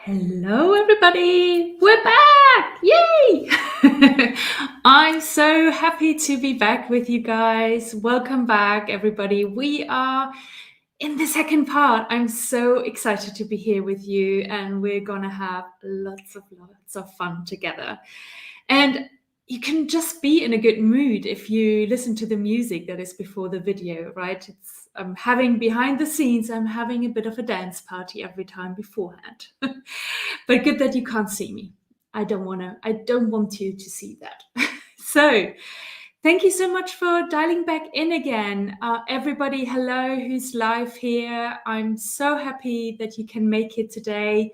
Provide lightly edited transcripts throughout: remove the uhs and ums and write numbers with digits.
Hello, everybody. We're back. Yay! I'm so happy to be back with you guys. Welcome back, everybody. We are in the second part, I'm so excited to be here with you, and we're gonna have lots of fun together. And you can just be in a good mood if you listen to the music that is before the video, right? I'm having behind the scenes, I'm having a bit of a dance party every time beforehand. But good that you can't see me. I don't want you to see that. So thank you so much for dialing back in again. Everybody, hello, who's live here. I'm so happy that you can make it today.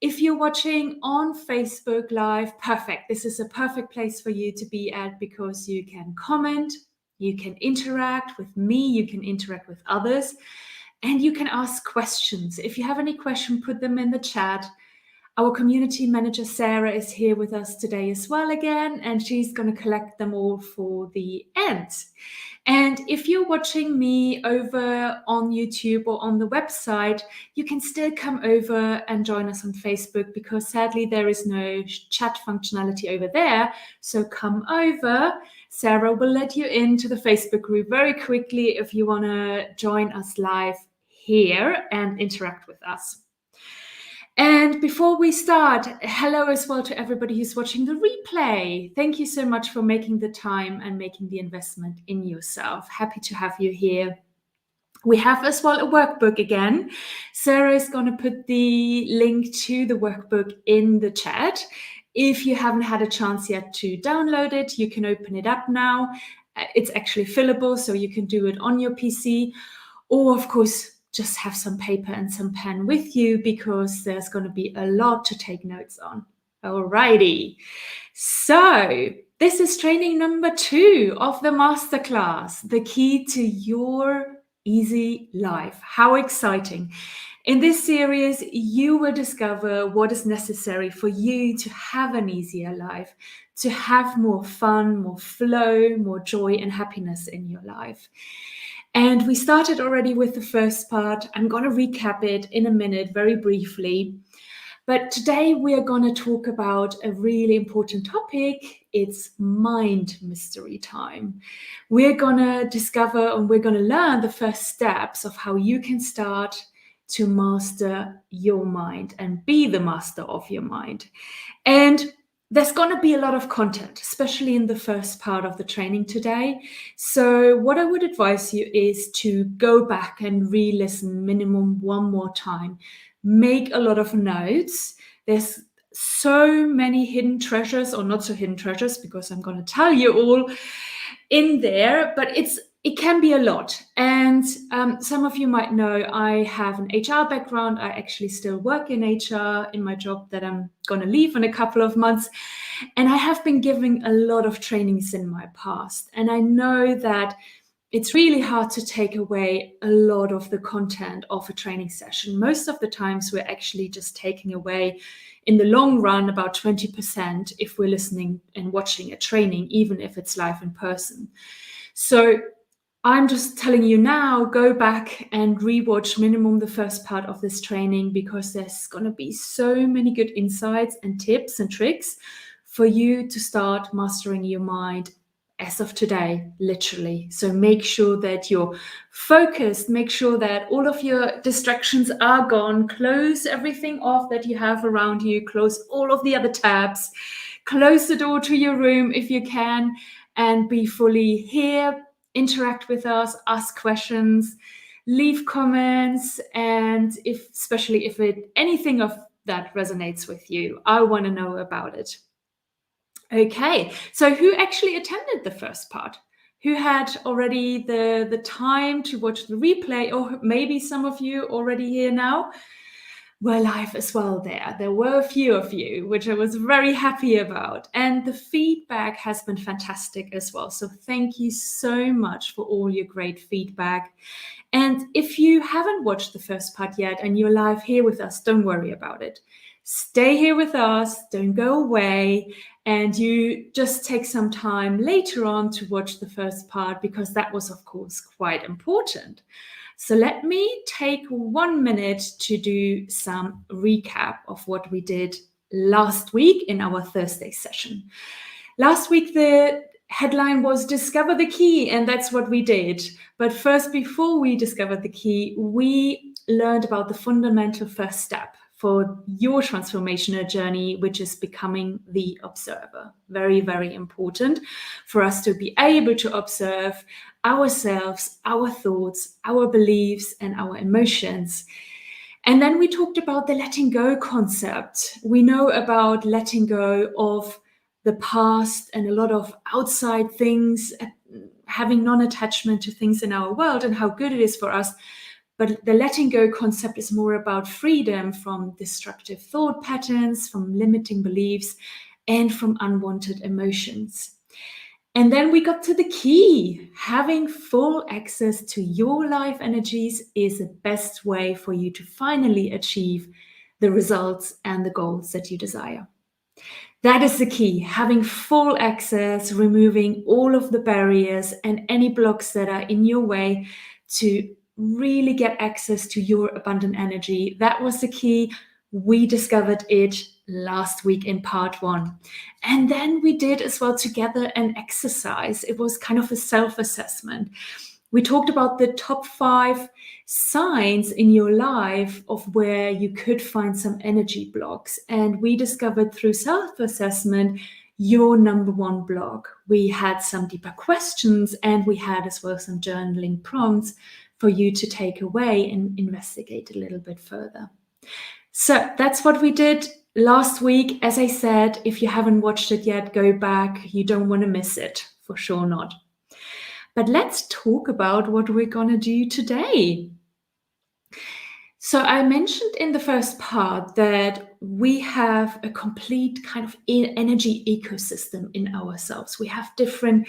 If you're watching on Facebook Live, perfect. This is a perfect place for you to be at because you can comment, you can interact with me, you can interact with others, and you can ask questions. If you have any question, put them in the chat. Our community manager, Sarah, is here with us today as well again, and she's going to collect them all for the end. And if you're watching me over on YouTube or on the website, you can still come over and join us on Facebook because sadly there is no chat functionality over there. So come over. Sarah will let you into the Facebook group very quickly if you want to join us live here and interact with us. And before we start, hello as well to everybody who's watching the replay. Thank you so much for making the time and making the investment in yourself. Happy to have you here. We have as well a workbook again. Sarah is going to put the link to the workbook in the chat. If you haven't had a chance yet to download it, you can open it up now. It's actually fillable, so you can do it on your PC, or of course, just have some paper and some pen with you because there's going to be a lot to take notes on. Alrighty. So this is training number 2 of the masterclass, the key to your easy life. How exciting. In this series, you will discover what is necessary for you to have an easier life, to have more fun, more flow, more joy and happiness in your life. And we started already with the first part. I'm going to recap it in a minute, very briefly. But today we are going to talk about a really important topic. It's mind mystery time. We're going to discover and we're going to learn the first steps of how you can start to master your mind and be the master of your mind. And there's going to be a lot of content, especially in the first part of the training today. So what I would advise you is to go back and re-listen minimum one more time. Make a lot of notes. There's so many hidden treasures, or not so hidden treasures, because I'm going to tell you all in there, but it can be a lot. And some of you might know I have an HR background. I actually still work in HR in my job that I'm going to leave in a couple of months. And I have been giving a lot of trainings in my past. And I know that it's really hard to take away a lot of the content of a training session. Most of the times we're actually just taking away, in the long run, about 20% if we're listening and watching a training, even if it's live in person. So I'm just telling you now, go back and rewatch minimum the first part of this training because there's going to be so many good insights and tips and tricks for you to start mastering your mind as of today, literally. So make sure that you're focused, make sure that all of your distractions are gone, close everything off that you have around you, close all of the other tabs, close the door to your room if you can, and be fully here. Interact with us, ask questions, leave comments, and especially if anything of that resonates with you, I want to know about it. Okay, so who actually attended the first part? Who had already the time to watch the replay, or maybe some of you already here now were live as well there. There were a few of you, which I was very happy about. And the feedback has been fantastic as well. So thank you so much for all your great feedback. And if you haven't watched the first part yet and you're live here with us, don't worry about it. Stay here with us, don't go away, and you just take some time later on to watch the first part because that was, of course, quite important. So let me take 1 minute to do some recap of what we did last week in our Thursday session. Last week, the headline was Discover the Key, and that's what we did. But first, before we discovered the key, we learned about the fundamental first step for your transformational journey, which is becoming the observer. Very, very important for us to be able to observe ourselves, our thoughts, our beliefs, and our emotions. And then we talked about the letting go concept. We know about letting go of the past and a lot of outside things, having non-attachment to things in our world and how good it is for us. But the letting go concept is more about freedom from destructive thought patterns, from limiting beliefs, and from unwanted emotions. And then we got to the key. Having full access to your life energies is the best way for you to finally achieve the results and the goals that you desire. That is the key, having full access, removing all of the barriers and any blocks that are in your way to really get access to your abundant energy. That was the key. We discovered it last week in part 1. And then we did as well together an exercise. It was kind of a self-assessment. We talked about the top 5 signs in your life of where you could find some energy blocks. And we discovered through self-assessment your number 1 block. We had some deeper questions and we had as well some journaling prompts for you to take away and investigate a little bit further. So that's what we did last week. As I said, if you haven't watched it yet, go back. You don't want to miss it, for sure not. But let's talk about what we're going to do today. So I mentioned in the first part that we have a complete kind of energy ecosystem in ourselves. We have different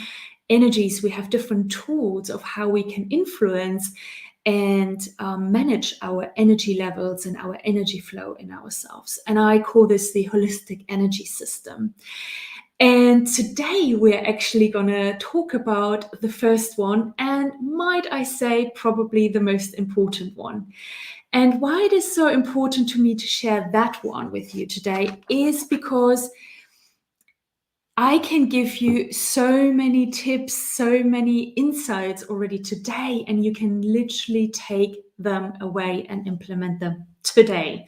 energies, we have different tools of how we can influence and manage our energy levels and our energy flow in ourselves. And I call this the holistic energy system. And today we're actually going to talk about the first one, and might I say, probably the most important one. And why it is so important to me to share that one with you today is because I can give you so many tips, so many insights already today, and you can literally take them away and implement them today.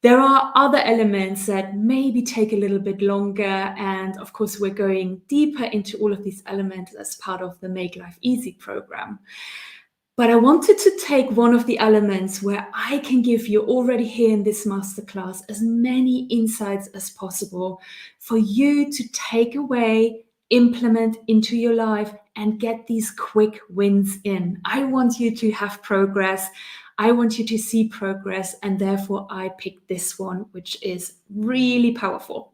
There are other elements that maybe take a little bit longer, and of course we're going deeper into all of these elements as part of the Make Life Easy program. But I wanted to take one of the elements where I can give you already here in this masterclass as many insights as possible for you to take away, implement into your life, and get these quick wins in. I want you to have progress. I want you to see progress, and therefore I picked this one, which is really powerful.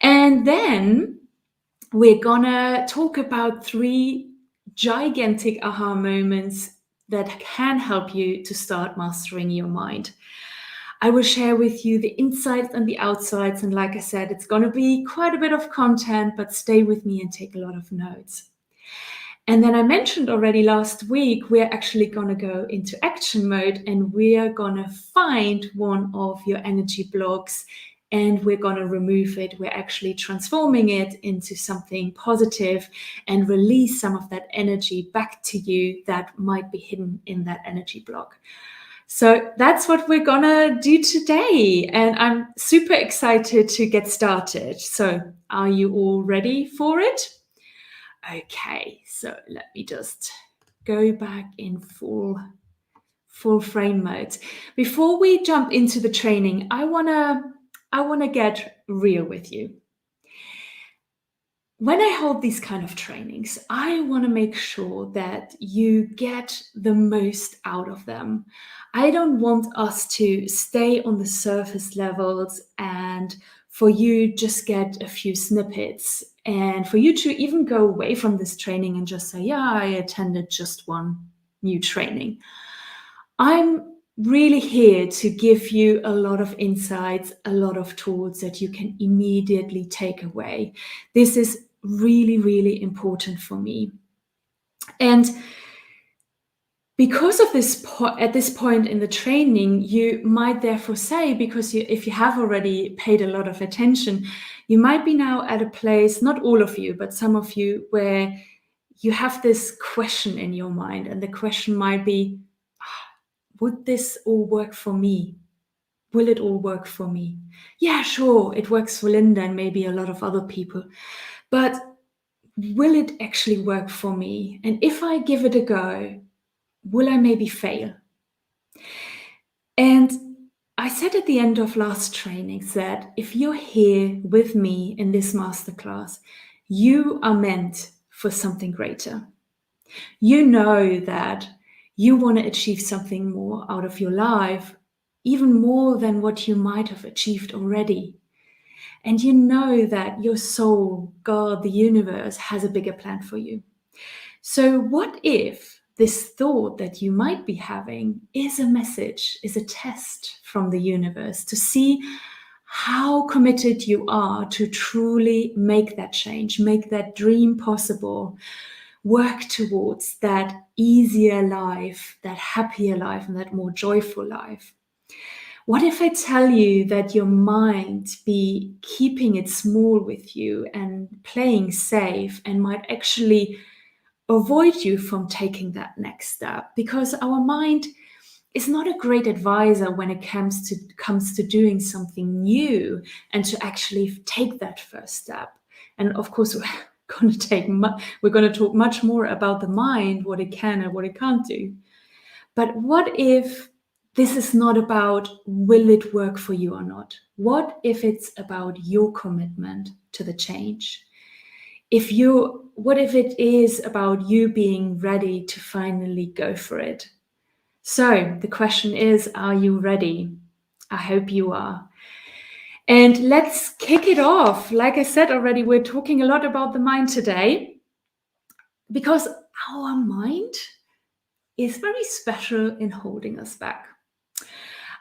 And then we're gonna talk about 3 gigantic aha moments that can help you to start mastering your mind. I will share with you the insights and the outsides, and like I said, it's going to be quite a bit of content, but stay with me and take a lot of notes. And then I mentioned already last week, we're actually going to go into action mode and we are going to find one of your energy blocks and we're going to remove it. We're actually transforming it into something positive and release some of that energy back to you that might be hidden in that energy block. So that's what we're going to do today. And I'm super excited to get started. So are you all ready for it? Okay, so let me just go back in full frame mode. Before we jump into the training, I wanna get real with you. When I hold these kind of trainings, I want to make sure that you get the most out of them. I don't want us to stay on the surface levels and for you just get a few snippets and for you to even go away from this training and just say, yeah, I attended just one new training. I'm really here to give you a lot of insights, a lot of tools that you can immediately take away. This is really, really important for me. And Because of this at this point in the training, you might therefore say, because if you have already paid a lot of attention, you might be now at a place, not all of you, but some of you, where you have this question in your mind, and the question might be, would this all work for me? Will it all work for me? Yeah, sure, it works for Linda and maybe a lot of other people, but will it actually work for me? And if I give it a go, will I maybe fail? And I said at the end of last training that if you're here with me in this masterclass, you are meant for something greater. You know that you want to achieve something more out of your life, even more than what you might have achieved already. And you know that your soul, God, the universe, has a bigger plan for you. So, what if this thought that you might be having is a message, is a test from the universe to see how committed you are to truly make that change, make that dream possible, work towards that easier life, that happier life, and that more joyful life? What if I tell you that your mind be keeping it small with you and playing safe and might actually avoid you from taking that next step? Because our mind is not a great advisor when it comes to doing something new and to actually take that first step. And of course, we're going to talk much more about the mind, what it can and what it can't do. But what if this is not about will it work for you or not? What if it's about your commitment to the change? What if it is about you being ready to finally go for it? So the question is, are you ready? I hope you are. And let's kick it off. Like I said already, we're talking a lot about the mind today because our mind is very special in holding us back.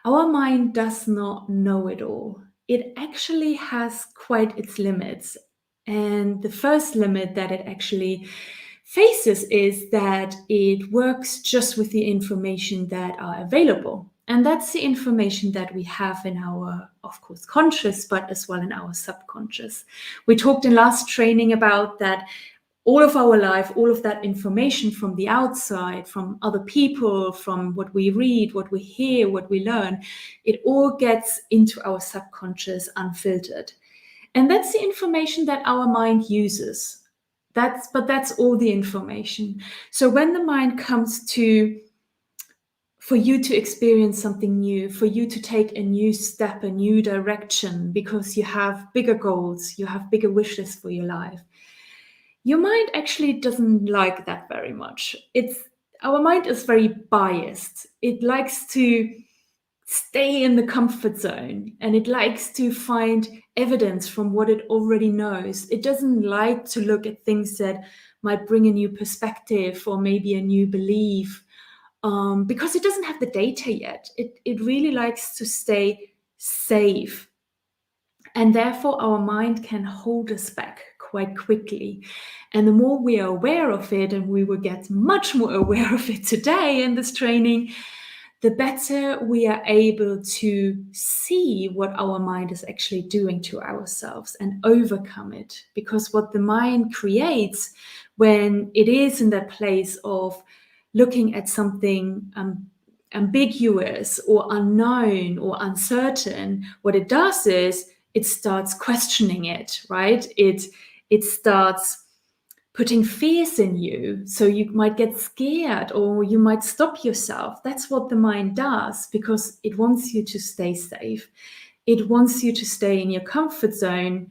Our mind does not know it all. It actually has quite its limits. And the first limit that it actually faces is that it works just with the information that are available. And that's the information that we have in our, of course, conscious, but as well in our subconscious. We talked in last training about that all of our life, all of that information from the outside, from other people, from what we read, what we hear, what we learn, it all gets into our subconscious unfiltered. And that's the information that our mind uses. But that's all the information. So when the mind comes to, for you to experience something new, for you to take a new step, a new direction, because you have bigger goals, you have bigger wishes for your life, your mind actually doesn't like that very much. Our mind is very biased. It likes to stay in the comfort zone and it likes to find evidence from what it already knows. It doesn't like to look at things that might bring a new perspective or maybe a new belief because it doesn't have the data yet. It really likes to stay safe. And therefore, our mind can hold us back quite quickly. And the more we are aware of it, and we will get much more aware of it today in this training, the better we are able to see what our mind is actually doing to ourselves and overcome it. Because what the mind creates when it is in that place of looking at something ambiguous or unknown or uncertain, what it does is it starts questioning it, right? It starts putting fears in you. So you might get scared or you might stop yourself. That's what the mind does because it wants you to stay safe. It wants you to stay in your comfort zone.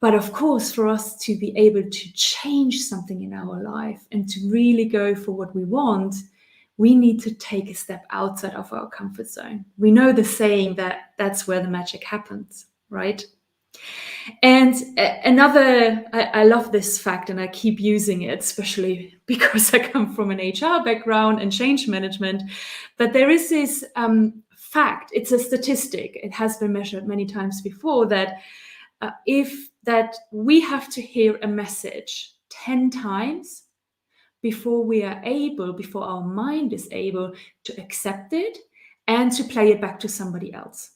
But of course, for us to be able to change something in our life and to really go for what we want, we need to take a step outside of our comfort zone. We know the saying that that's where the magic happens, right? And I love this fact and I keep using it, especially because I come from an HR background and change management. But there is this fact, it's a statistic, it has been measured many times before, that if that we have to hear a message 10 times before our mind is able to accept it and to play it back to somebody else.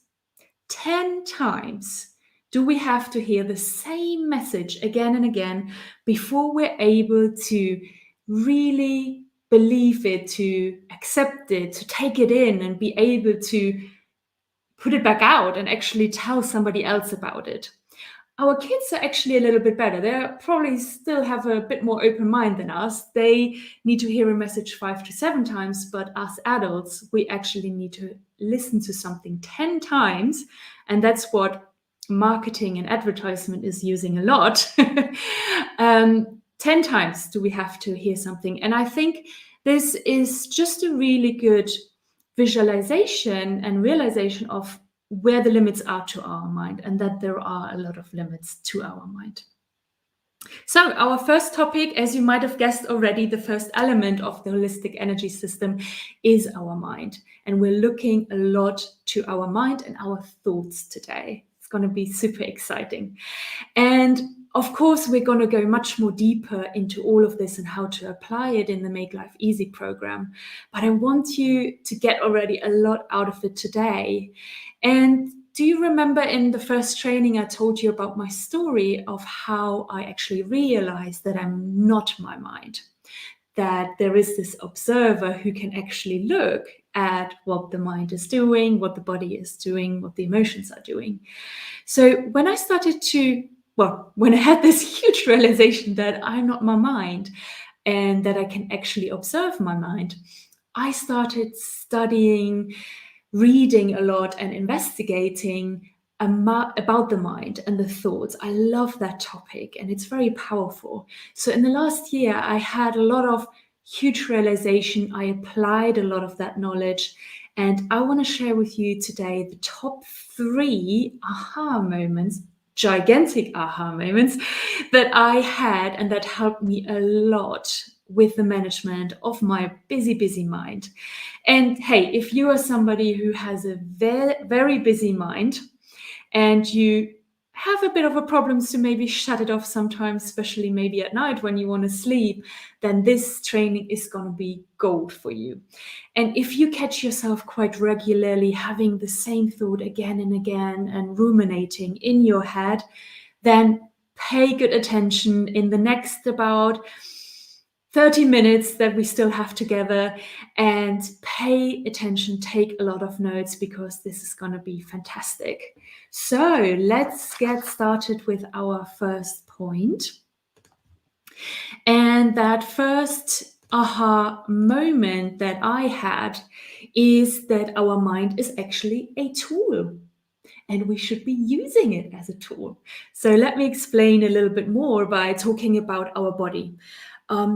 10 times do we have to hear the same message again and again before we're able to really believe it, to accept it, to take it in and be able to put it back out and actually tell somebody else about it. Our kids are actually a little bit better. They probably still have a bit more open mind than us. They need to hear a message 5 to 7 times, but us adults, we actually need to listen to something 10 times. And that's what marketing and advertisement is using a lot. 10 times do we have to hear something. And I think this is just a really good visualization and realization of where the limits are to our mind, and that there are a lot of limits to our mind. So our first topic, as you might have guessed already, the first element of the holistic energy system is our mind. And we're looking a lot to our mind and our thoughts today. It's going to be super exciting. And of course, we're going to go much more deeper into all of this and how to apply it in the Make Life Easy program. But I want you to get already a lot out of it today. And do you remember in the first training, I told you about my story of how I actually realized that I'm not my mind, that there is this observer who can actually look at what the mind is doing, what the body is doing, what the emotions are doing. So when I when I had this huge realization that I'm not my mind and that I can actually observe my mind, I started studying, reading a lot and investigating about the mind and the thoughts. I love that topic and it's very powerful. So in the last year, I had a lot of huge realization. I applied a lot of that knowledge, and I want to share with you today the top 3 aha moments, gigantic aha moments that I had and that helped me a lot with the management of my busy mind. And hey, if you are somebody who has a very, very busy mind and you have a bit of a problem to maybe shut it off sometimes, especially maybe at night when you want to sleep, then this training is going to be gold for you. And if you catch yourself quite regularly having the same thought again and again and ruminating in your head, then pay good attention in the next about 30 minutes that we still have together, and pay attention, take a lot of notes, because this is going to be fantastic. So let's get started with our first point. And that first aha moment that I had is that our mind is actually a tool, and we should be using it as a tool. So let me explain a little bit more by talking about our body.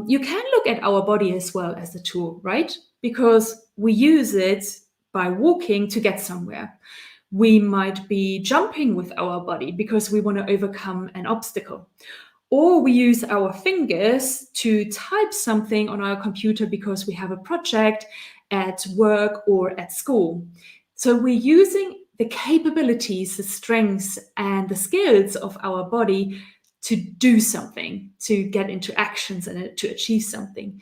You can look at our body as well as a tool, right? Because we use it by walking to get somewhere. We might be jumping with our body because we want to overcome an obstacle. Or we use our fingers to type something on our computer because we have a project at work or at school. So we're using the capabilities, the strengths, and the skills of our body to do something, to get into actions and to achieve something.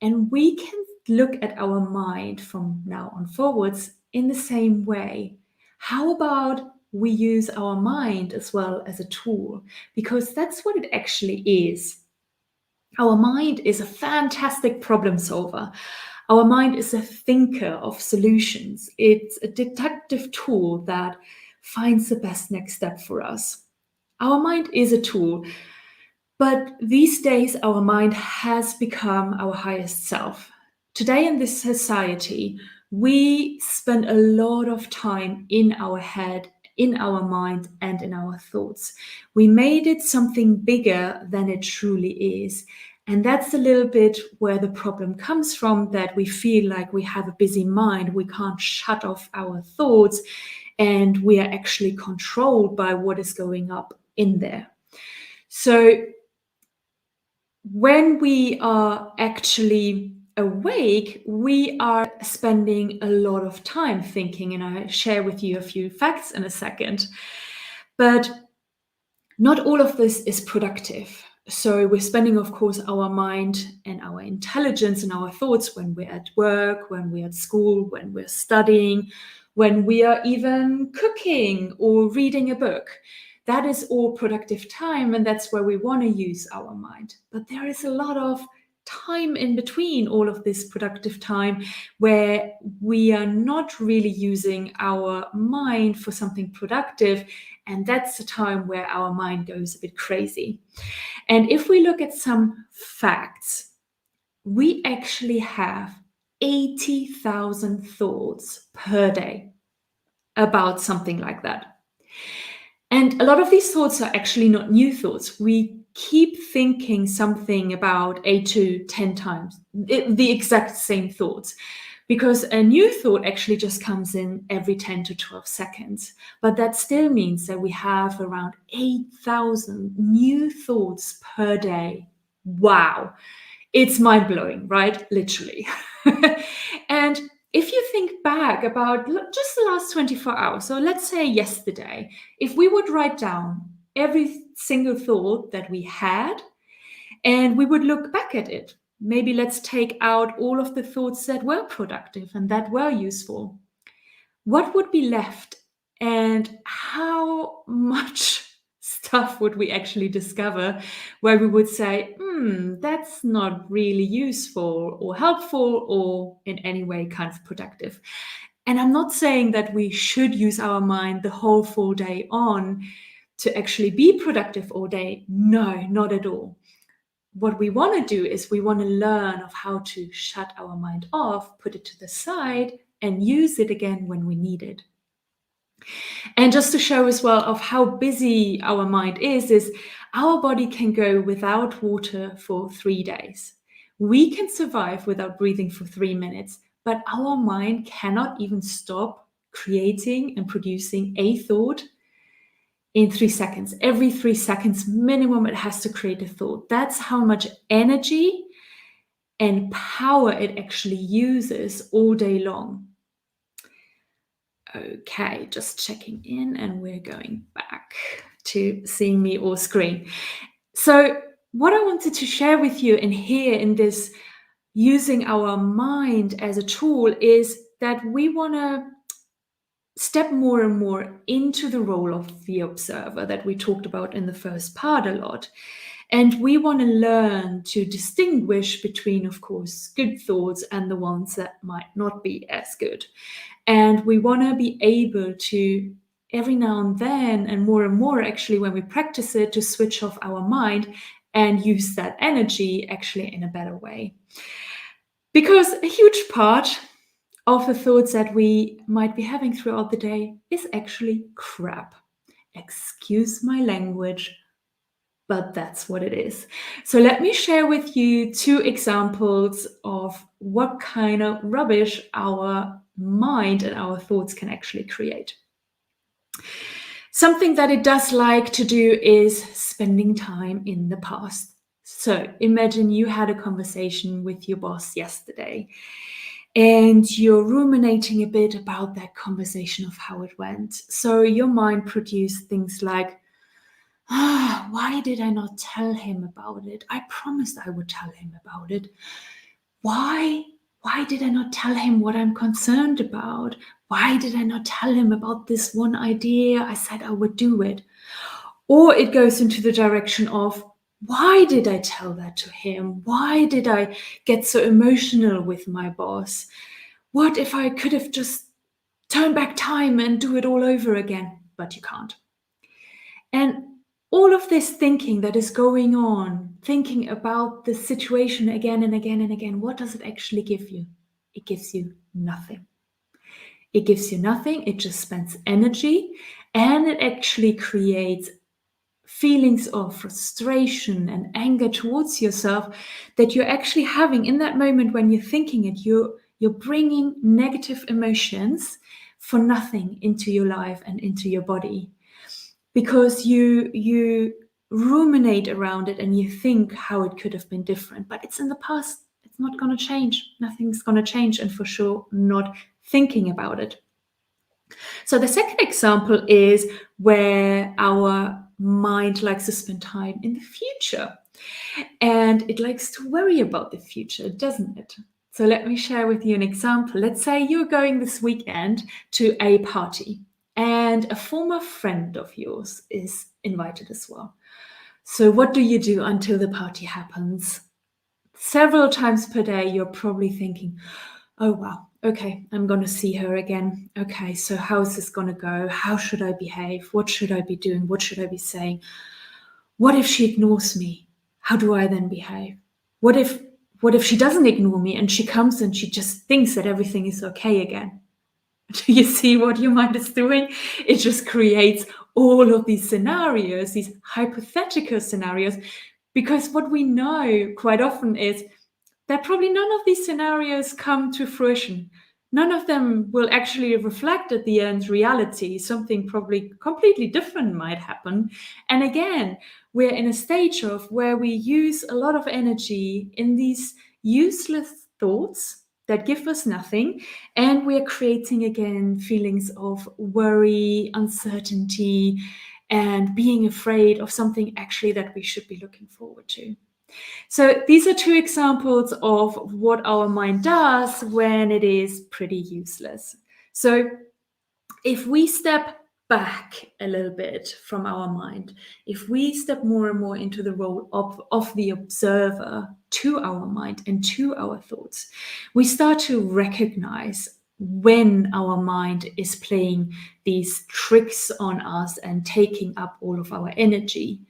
And we can look at our mind from now on forwards in the same way. How about we use our mind as well as a tool? Because that's what it actually is. Our mind is a fantastic problem solver. Our mind is a thinker of solutions. It's a detective tool that finds the best next step for us. Our mind is a tool, but these days our mind has become our highest self. Today in this society, we spend a lot of time in our head, in our mind, and in our thoughts. We made it something bigger than it truly is. And that's a little bit where the problem comes from, that we feel like we have a busy mind, we can't shut off our thoughts, and we are actually controlled by what is going up in there. So when we are actually awake, we are spending a lot of time thinking, and I'll share with you a few facts in a second. But not all of this is productive. So we're spending, of course, our mind and our intelligence and our thoughts when we're at work, when we're at school, when we're studying, when we are even cooking or reading a book. That is all productive time, and that's where we want to use our mind. But there is a lot of time in between all of this productive time where we are not really using our mind for something productive. And that's the time where our mind goes a bit crazy. And if we look at some facts, we actually have 80,000 thoughts per day about something like that. And a lot of these thoughts are actually not new thoughts. We keep thinking something about 8 to 10 times, the exact same thoughts, because a new thought actually just comes in every 10 to 12 seconds. But that still means that we have around 8,000 new thoughts per day. Wow. It's mind blowing, right? Literally. And if you think back about just the last 24 hours, so let's say yesterday, if we would write down every single thought that we had and we would look back at it, maybe let's take out all of the thoughts that were productive and that were useful. What would be left, and how much stuff would we actually discover where we would say, that's not really useful or helpful or in any way kind of productive? And I'm not saying that we should use our mind the whole full day on to actually be productive all day. No, not at all. What we want to do is we want to learn of how to shut our mind off, put it to the side, and use it again when we need it. And just to show as well of how busy our mind is our body can go without water for 3 days. We can survive without breathing for 3 minutes, but our mind cannot even stop creating and producing a thought in 3 seconds. Every 3 seconds minimum, it has to create a thought. That's how much energy and power it actually uses all day long. Okay, just checking in, and we're going back to seeing me all screen. So what I wanted to share with you in here in this using our mind as a tool is that we want to step more and more into the role of the observer that we talked about in the first part a lot. And we want to learn to distinguish between, of course, good thoughts and the ones that might not be as good. And we want to be able to, every now and then, and more actually, when we practice it, to switch off our mind and use that energy actually in a better way. Because a huge part of the thoughts that we might be having throughout the day is actually crap. Excuse my language, but that's what it is. So let me share with you 2 examples of what kind of rubbish our mind and our thoughts can actually create. Something that it does like to do is spending time in the past. So imagine you had a conversation with your boss yesterday and you're ruminating a bit about that conversation of how it went. So your mind produced things like, why did I not tell him about it? I promised I would tell him about it. Why did I not tell him what I'm concerned about? Why did I not tell him about this one idea? I said I would do it. Or it goes into the direction of, why did I tell that to him? Why did I get so emotional with my boss? What if I could have just turned back time and do it all over again? But you can't. And all of this thinking that is going on, thinking about the situation again and again and again, what does it actually give you? It gives you nothing. It gives you nothing. It just spends energy, and it actually creates feelings of frustration and anger towards yourself that you're actually having in that moment when you're thinking it. You're bringing negative emotions for nothing into your life and into your body, because you ruminate around it and you think how it could have been different, but it's in the past. It's not going to change. Nothing's going to change, and for sure not thinking about it. So the second example is where our mind likes to spend time in the future. And it likes to worry about the future, doesn't it? So let me share with you an example. Let's say you're going this weekend to a party and a former friend of yours is invited as well. So what do you do until the party happens? Several times per day, you're probably thinking, oh, wow, okay, I'm going to see her again. Okay, so how is this going to go? How should I behave? What should I be doing? What should I be saying? What if she ignores me? How do I then behave? What if she doesn't ignore me and she comes and she just thinks that everything is okay again? Do you see what your mind is doing? It just creates all of these scenarios, these hypothetical scenarios, because what we know quite often is that probably none of these scenarios come to fruition. None of them will actually reflect at the end reality. Something probably completely different might happen. And again, we're in a stage of where we use a lot of energy in these useless thoughts that give us nothing. And we're creating again feelings of worry, uncertainty, and being afraid of something actually that we should be looking forward to. So these are two examples of what our mind does when it is pretty useless. So if we step back a little bit from our mind, if we step more and more into the role of the observer to our mind and to our thoughts, we start to recognize when our mind is playing these tricks on us and taking up all of our energy.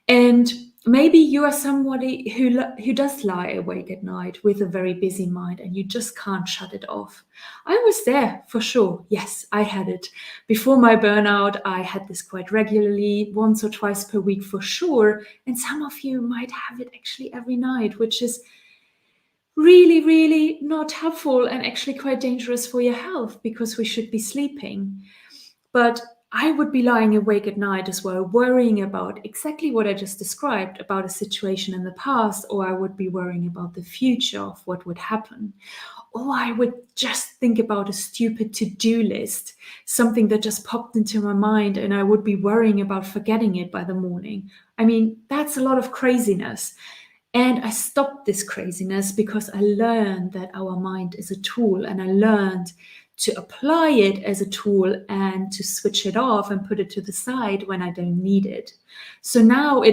And maybe you are somebody who does lie awake at night with a very busy mind and you just can't shut it off. I was there for sure. Yes, I had it. Before my burnout, I had this quite regularly, once or twice per week for sure. And some of you might have it actually every night, which is really, really not helpful and actually quite dangerous for your health because we should be sleeping. But I would be lying awake at night as well, worrying about exactly what I just described about a situation in the past, or I would be worrying about the future of what would happen. Or I would just think about a stupid to-do list, something that just popped into my mind, and I would be worrying about forgetting it by the morning. I mean, that's a lot of craziness. And I stopped this craziness because I learned that our mind is a tool, and I learned to apply it as a tool and to switch it off and put it to the side when I don't need it. So now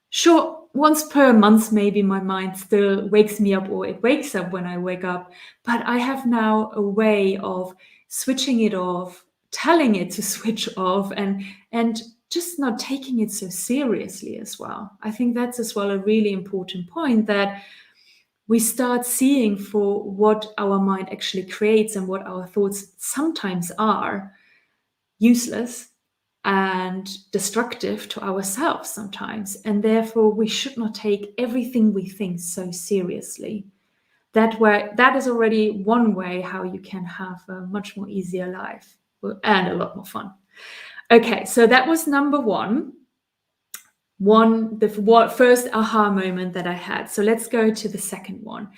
sure, once per month, maybe my mind still wakes me up, or it wakes up when I wake up, but I have now a way of switching it off, telling it to switch off, and just not taking it so seriously as well. I think that's as well a really important point, that we start seeing for what our mind actually creates and what our thoughts sometimes are useless and destructive to ourselves sometimes. And therefore, we should not take everything we think so seriously. That is already one way how you can have a much more easier life and a lot more fun. Okay, so that was number one. The first aha moment that I had. So let's go to the second one.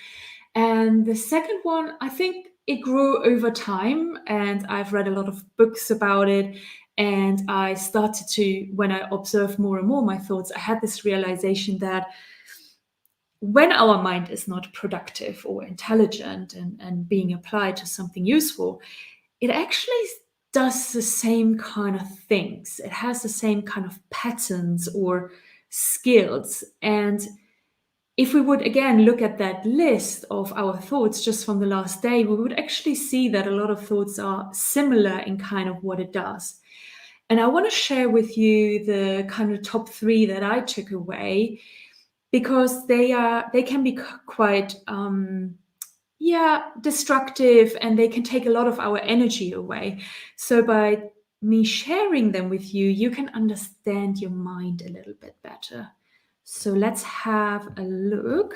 And the second one, I think it grew over time, and I've read a lot of books about it. And I started to, when I observed more and more my thoughts, I had this realization that when our mind is not productive or intelligent and being applied to something useful, it actually does the same kind of things. It has the same kind of patterns or skills. And if we would again look at that list of our thoughts just from the last day, we would actually see that a lot of thoughts are similar in kind of what it does. And I want to share with you the kind of top three that I took away, because they can be quite destructive, and they can take a lot of our energy away. So by me sharing them with you, you can understand your mind a little bit better. So let's have a look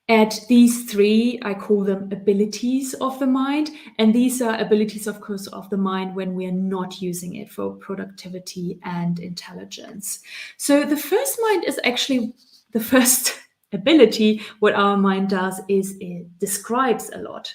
at these three. I call them abilities of the mind. And these are abilities, of course, of the mind when we are not using it for productivity and intelligence. So the first mind is actually the first ability. What our mind does is it describes a lot.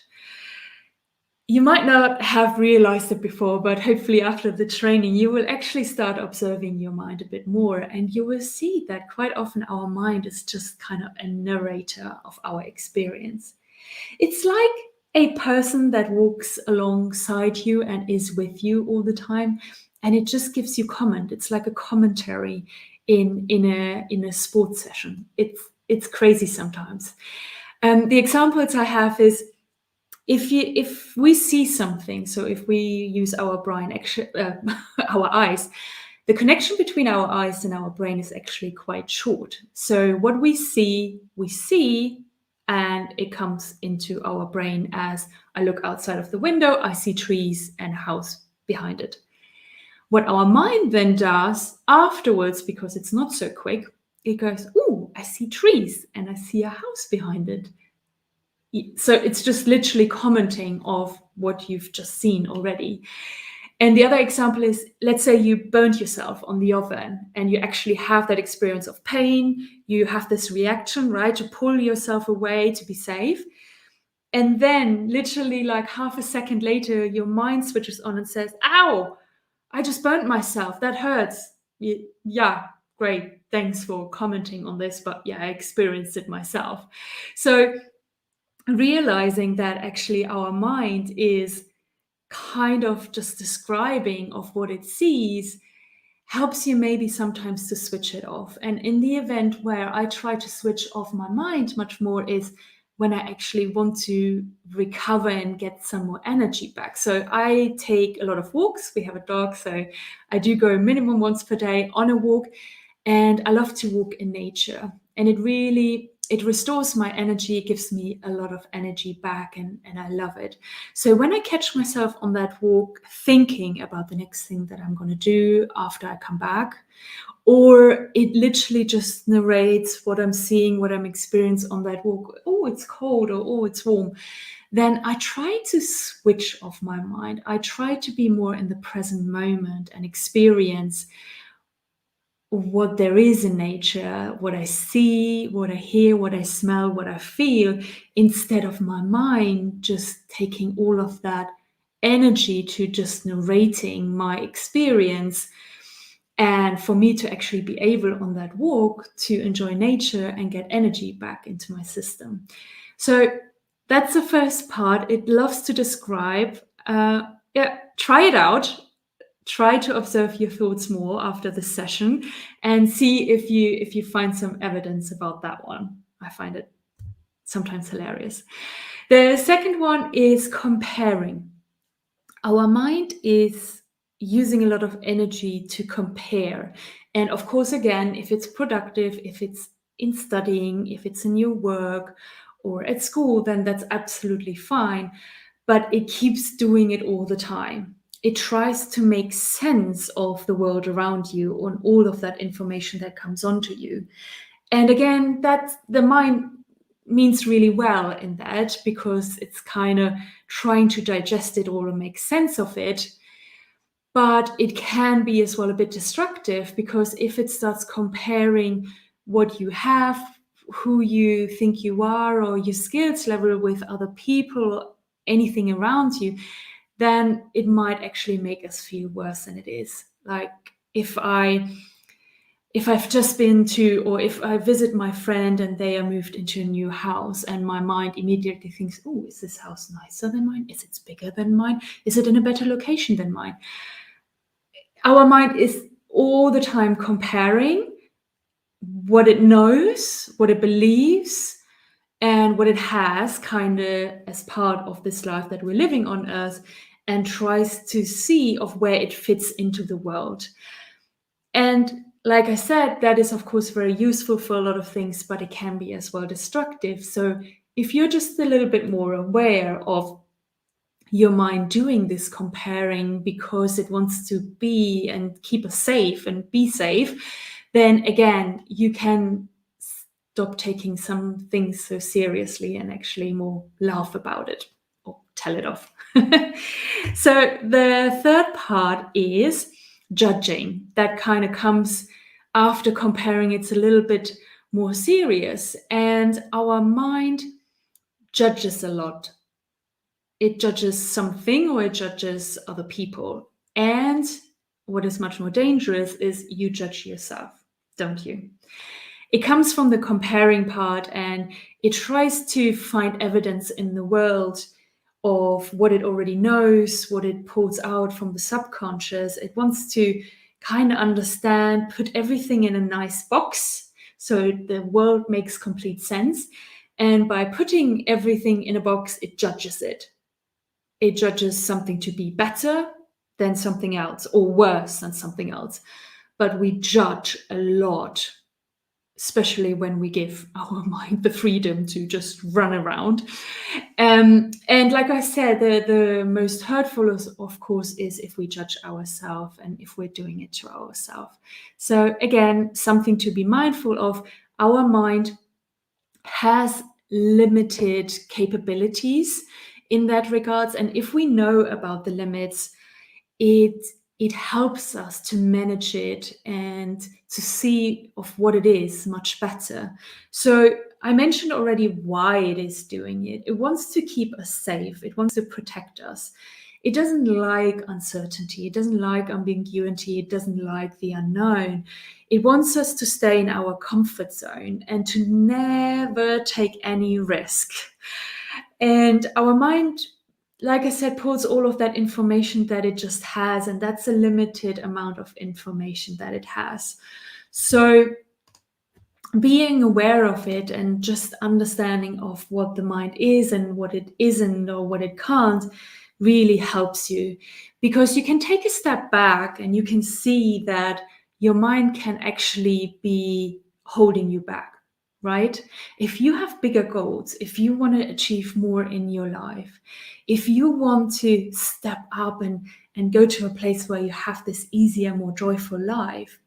You might not have realized it before, but hopefully after the training, you will actually start observing your mind a bit more, and you will see that quite often our mind is just kind of a narrator of our experience. It's like a person that walks alongside you and is with you all the time, and it just gives you comment. It's like a commentary in a sports session. It's crazy sometimes. The examples I have is if we see something, so if we use our brain, our eyes, the connection between our eyes and our brain is actually quite short. So what we see, and it comes into our brain as I look outside of the window, I see trees and a house behind it. What our mind then does afterwards, because it's not so quick, it goes, "Oh, I see trees and I see a house behind it." So it's just literally commenting of what you've just seen already. And the other example is, let's say you burned yourself on the oven and you actually have that experience of pain. You have this reaction, right, to pull yourself away to be safe. And then literally like half a second later, your mind switches on and says, "Ow, I just burnt myself. That hurts." Yeah, great. Thanks for commenting on this. But yeah, I experienced it myself. So realizing that actually our mind is kind of just describing of what it sees helps you maybe sometimes to switch it off. And in the event where I try to switch off my mind much more is when I actually want to recover and get some more energy back. So I take a lot of walks. We have a dog, so I do go minimum once per day on a walk, and I love to walk in nature. And it restores my energy, it gives me a lot of energy back, and I love it. So when I catch myself on that walk thinking about the next thing that I'm going to do after I come back, or it literally just narrates what I'm seeing, what I'm experiencing on that walk, oh, it's cold, or oh, it's warm, then I try to switch off my mind. I try to be more in the present moment and experience what there is in nature, what I see, what I hear, what I smell, what I feel, instead of my mind just taking all of that energy to just narrating my experience. And for me to actually be able on that walk to enjoy nature and get energy back into my system. So that's the first part. It loves to describe. Yeah, try it out. Try to observe your thoughts more after the session and see if you find some evidence about that one. I find it sometimes hilarious. The second one is comparing. Our mind is using a lot of energy to compare. And of course, again, if it's productive, if it's in studying, if it's in your work or at school, then that's absolutely fine. But it keeps doing it all the time. It tries to make sense of the world around you on all of that information that comes onto you. And again, that's the mind means really well in that, because it's kind of trying to digest it all and make sense of it. But it can be as well a bit destructive, because if it starts comparing what you have, who you think you are, or your skills level with other people, anything around you, then it might actually make us feel worse than it is. Like if I've just been to, or if I visit my friend and they are moved into a new house, and my mind immediately thinks, oh, is this house nicer than mine? Is it bigger than mine? Is it in a better location than mine? Our mind is all the time comparing what it knows, what it believes, and what it has kind of as part of this life that we're living on Earth, and tries to see of where it fits into the world. And like I said, that is of course very useful for a lot of things, but it can be as well destructive. So if you're just a little bit more aware of your mind doing this comparing because it wants to be and keep us safe and be safe, then again, you can stop taking some things so seriously and actually more laugh about it or tell it off. So the third part is judging. That kind of comes after comparing. It's a little bit more serious, and our mind judges a lot. it judges something or it judges other people. And what is much more dangerous is you judge yourself, don't you? It comes from the comparing part, and it tries to find evidence in the world of what it already knows, what it pulls out from the subconscious. It wants to kind of understand, put everything in a nice box so the world makes complete sense. And by putting everything in a box, it judges it. It judges something to be better than something else or worse than something else. But we judge a lot, especially when we give our mind the freedom to just run around. And like I said, the most hurtful, of course, is if we judge ourselves and if we're doing it to ourselves. So again, something to be mindful of. Our mind has limited capabilities in that regards. And if we know about the limits, it helps us to manage it and to see of what it is much better. So I mentioned already why it is doing it. It wants to keep us safe. It wants to protect us. It doesn't like uncertainty. It doesn't like ambiguity. It doesn't like the unknown. It wants us to stay in our comfort zone and to never take any risk. And our mind, like I said, pulls all of that information that it just has, and that's a limited amount of information that it has. So being aware of it and just understanding of what the mind is and what it isn't or what it can't really helps you, because you can take a step back and you can see that your mind can actually be holding you back, right? If you have bigger goals, if you want to achieve more in your life, if you want to step up and go to a place where you have this easier, more joyful life,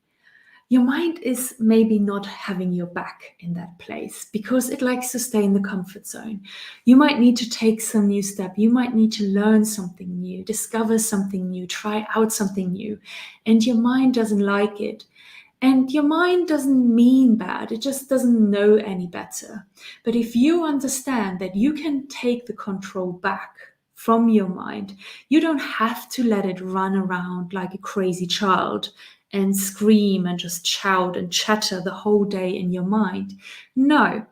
your mind is maybe not having your back in that place because it likes to stay in the comfort zone. You might need to take some new step. You might need to learn something new, discover something new, try out something new. And your mind doesn't like it. And your mind doesn't mean bad. It just doesn't know any better. But if you understand that you can take the control back from your mind, you don't have to let it run around like a crazy child and scream and just shout and chatter the whole day in your mind. No,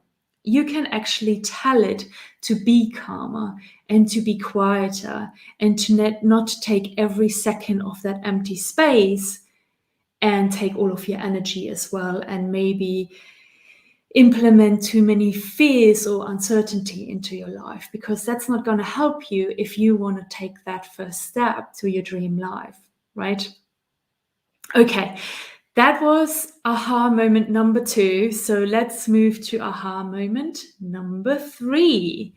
you can actually tell it to be calmer and to be quieter and to not take every second of that empty space and take all of your energy as well, and maybe implement too many fears or uncertainty into your life, because that's not going to help you if you want to take that first step to your dream life, right? Okay, that was aha moment number 2. So let's move to aha moment number 3.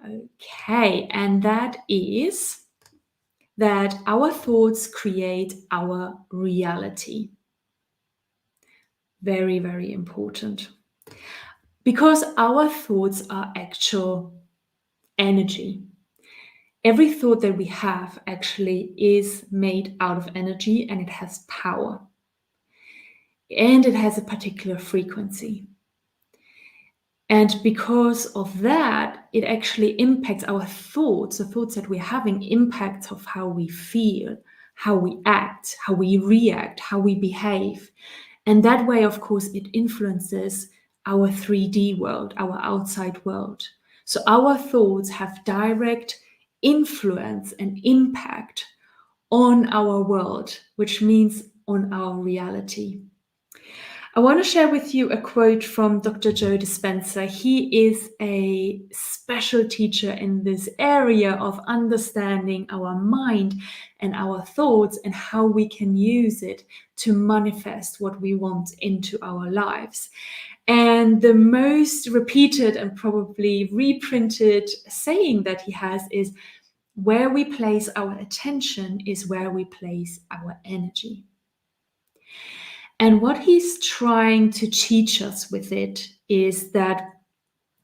Okay, and that is that our thoughts create our reality. Very, very important. Because our thoughts are actual energy. Every thought that we have actually is made out of energy, and it has power. And it has a particular frequency. And because of that, it actually impacts our thoughts. The thoughts that we're having impacts of how we feel, how we act, how we react, how we behave. And that way, of course, it influences our 3D world, our outside world. So our thoughts have direct influence and impact on our world, which means on our reality. I want to share with you a quote from Dr. Joe Dispenza. He is a special teacher in this area of understanding our mind and our thoughts and how we can use it to manifest what we want into our lives. And the most repeated and probably reprinted saying that he has is, where we place our attention is where we place our energy. And what he's trying to teach us with it is that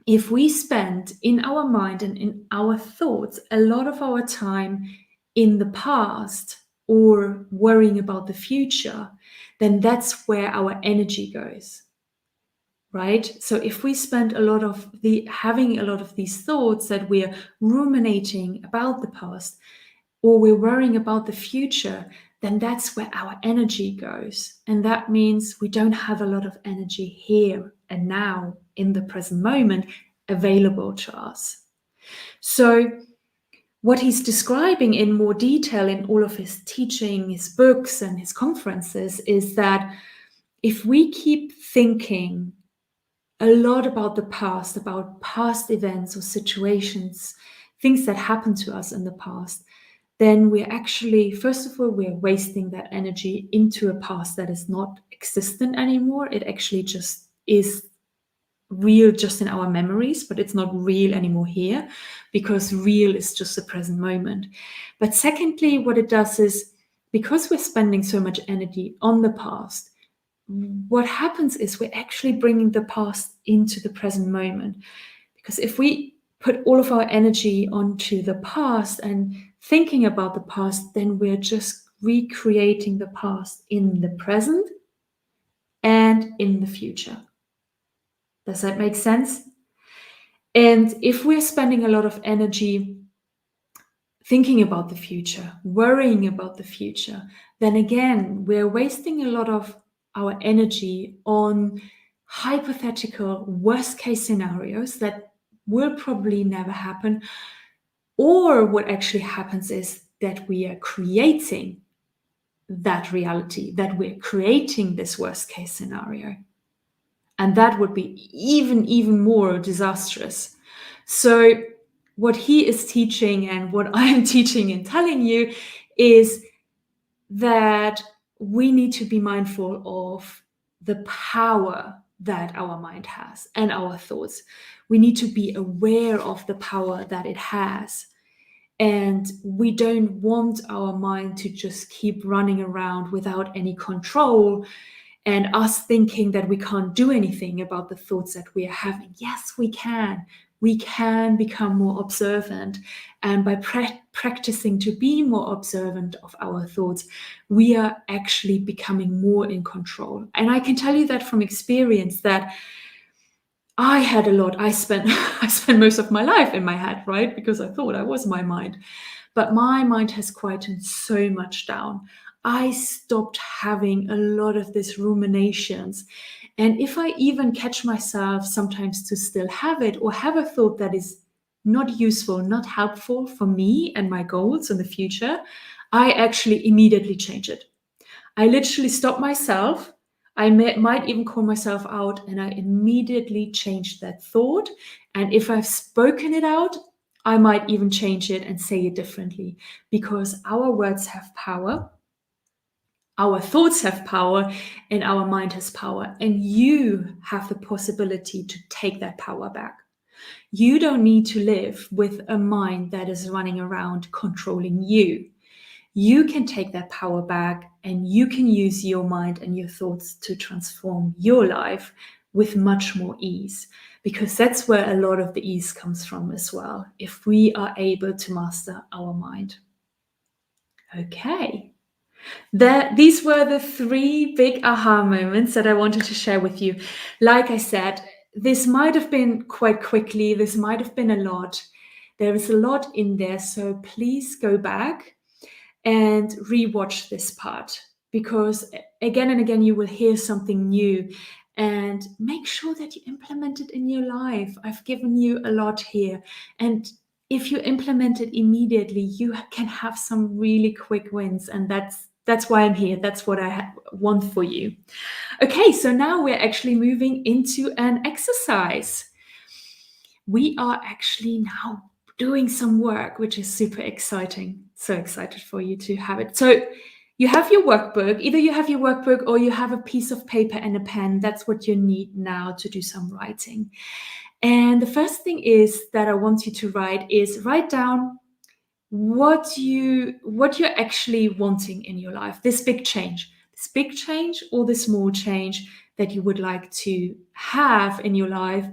if we spend in our mind and in our thoughts a lot of our time in the past or worrying about the future, then that's where our energy goes. right? So if we spend having a lot of these thoughts that we're ruminating about the past, or we're worrying about the future, then that's where our energy goes. And that means we don't have a lot of energy here and now in the present moment available to us. So what he's describing in more detail in all of his teaching, his books, and his conferences is that if we keep thinking a lot about past events or situations, things that happened to us in the past, then we're actually, first of all, we're wasting that energy into a past that is not existent anymore. It actually just is real just in our memories, but it's not real anymore here, because real is just the present moment. But secondly, what it does is, because we're spending so much energy on the past, what happens is we're actually bringing the past into the present moment. Because if we put all of our energy onto the past and thinking about the past, then we're just recreating the past in the present and in the future. Does that make sense? And if we're spending a lot of energy thinking about the future, worrying about the future, then again, we're wasting a lot of our energy on hypothetical worst case scenarios that will probably never happen. Or what actually happens is that we are creating that reality, that we're creating this worst case scenario. And that would be even more disastrous. So what he is teaching and what I'm teaching and telling you is that we need to be mindful of the power that our mind has and our thoughts. We need to be aware of the power that it has. And we don't want our mind to just keep running around without any control, and us thinking that we can't do anything about the thoughts that we are having. Yes, we can. We can become more observant. And by practicing to be more observant of our thoughts, we are actually becoming more in control. And I can tell you that from experience, that I had a lot. I spent most of my life in my head, right? Because I thought I was my mind. But my mind has quietened so much down. I stopped having a lot of these ruminations. And if I even catch myself sometimes to still have it, or have a thought that is not useful, not helpful for me and my goals in the future, I actually immediately change it. I literally stop myself. I might even call myself out, and I immediately change that thought. And if I've spoken it out, I might even change it and say it differently, because our words have power, our thoughts have power, and our mind has power. And you have the possibility to take that power back. You don't need to live with a mind that is running around controlling you. You can take that power back, and you can use your mind and your thoughts to transform your life with much more ease, because that's where a lot of the ease comes from as well, if we are able to master our mind. Okay. These were the 3 big aha moments that I wanted to share with you. Like I said, this might have been quite quickly, this might have been a lot. There is a lot in there, so please go back and rewatch this part, because again and again you will hear something new, and make sure that you implement it in your life. I've given you a lot here, and if you implement it immediately, you can have some really quick wins, and that's why I'm here. That's what I want for you. Okay, so now we're actually moving into an exercise. We are actually now doing some work, which is super exciting. So excited for you to have it. So you have your workbook. Either you have your workbook or you have a piece of paper and a pen. That's what you need now to do some writing. And the first thing is that I want you to write down what you're actually wanting in your life. This big change or the small change that you would like to have in your life,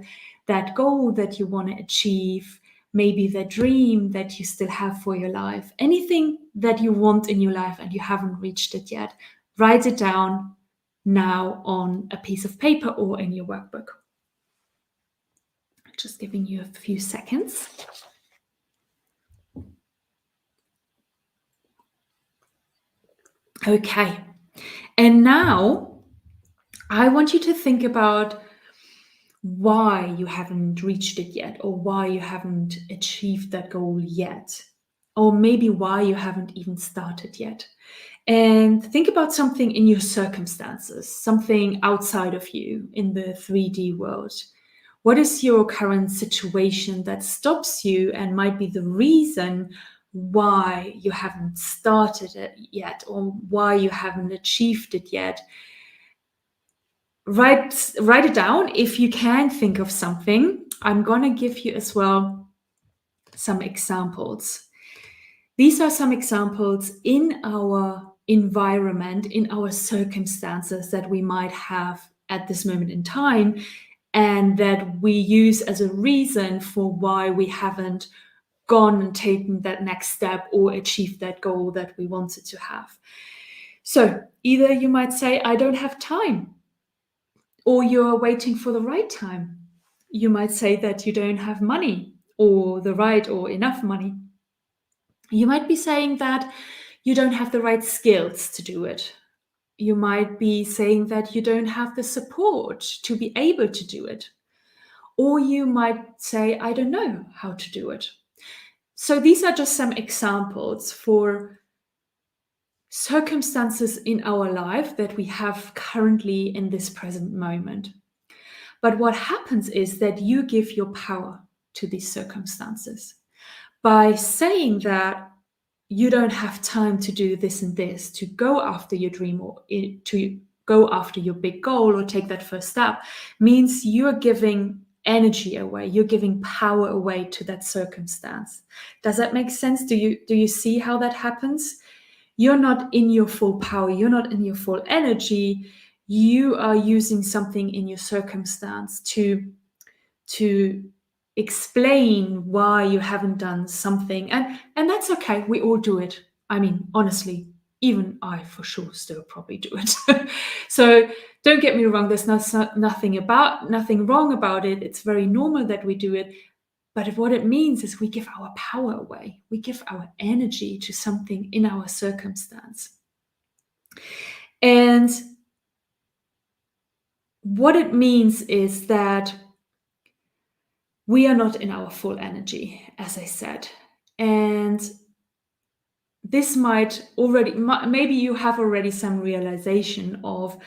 that goal that you want to achieve, maybe the dream that you still have for your life, anything that you want in your life and you haven't reached it yet. Write it down now on a piece of paper or in your workbook. Just giving you a few seconds. Okay. And now I want you to think about why you haven't reached it yet, or why you haven't achieved that goal yet, or maybe why you haven't even started yet. And think about something in your circumstances, something outside of you in the 3D world. What is your current situation that stops you and might be the reason why you haven't started it yet, or why you haven't achieved it yet? Write it down if you can think of something. I'm going to give you as well some examples. These are some examples in our environment, in our circumstances that we might have at this moment in time, and that we use as a reason for why we haven't gone and taken that next step or achieved that goal that we wanted to have. So either you might say, I don't have time, or you're waiting for the right time. You might say that you don't have money, or the right or enough money. You might be saying that you don't have the right skills to do it. You might be saying that you don't have the support to be able to do it. Or you might say, I don't know how to do it. So these are just some examples for circumstances in our life that we have currently in this present moment. But what happens is that you give your power to these circumstances by saying that you don't have time to do this and this, to go after your dream, or to go after your big goal, or take that first step, means you're giving energy away, you're giving power away to that circumstance. Does that make sense? Do you see how that happens? You're not in your full power, you're not in your full energy. You are using something in your circumstance to explain why you haven't done something, and that's okay. We all do it. I mean, honestly, even I for sure still probably do it. So don't get me wrong, there's nothing wrong about it. It's very normal that we do it. But what it means is we give our power away, we give our energy to something in our circumstance. And what it means is that we are not in our full energy, as I said. And this might already, maybe you have already some realization of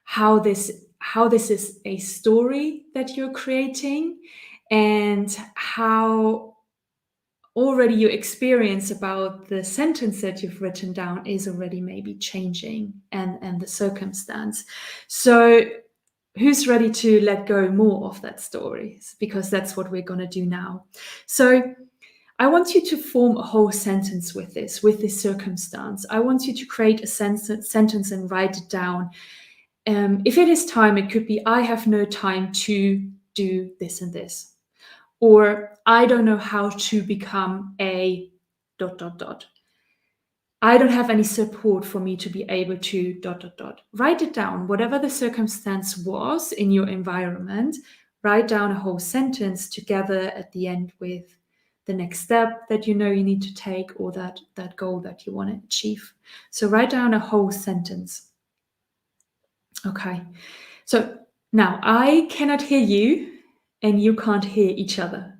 how this is a story that you're creating, and how already your experience about the sentence that you've written down is already maybe changing, and the circumstance. So who's ready to let go more of that story? Because that's what we're going to do now. So I want you to form a whole sentence with this circumstance. I want you to create a sentence and write it down. If it is time, it could be, I have no time to do this and this. Or I don't know how to become a ... I don't have any support for me to be able to ... Write it down. Whatever the circumstance was in your environment, write down a whole sentence together at the end with the next step that you know you need to take, or that goal that you want to achieve. So write down a whole sentence. Okay. So now I cannot hear you and you can't hear each other,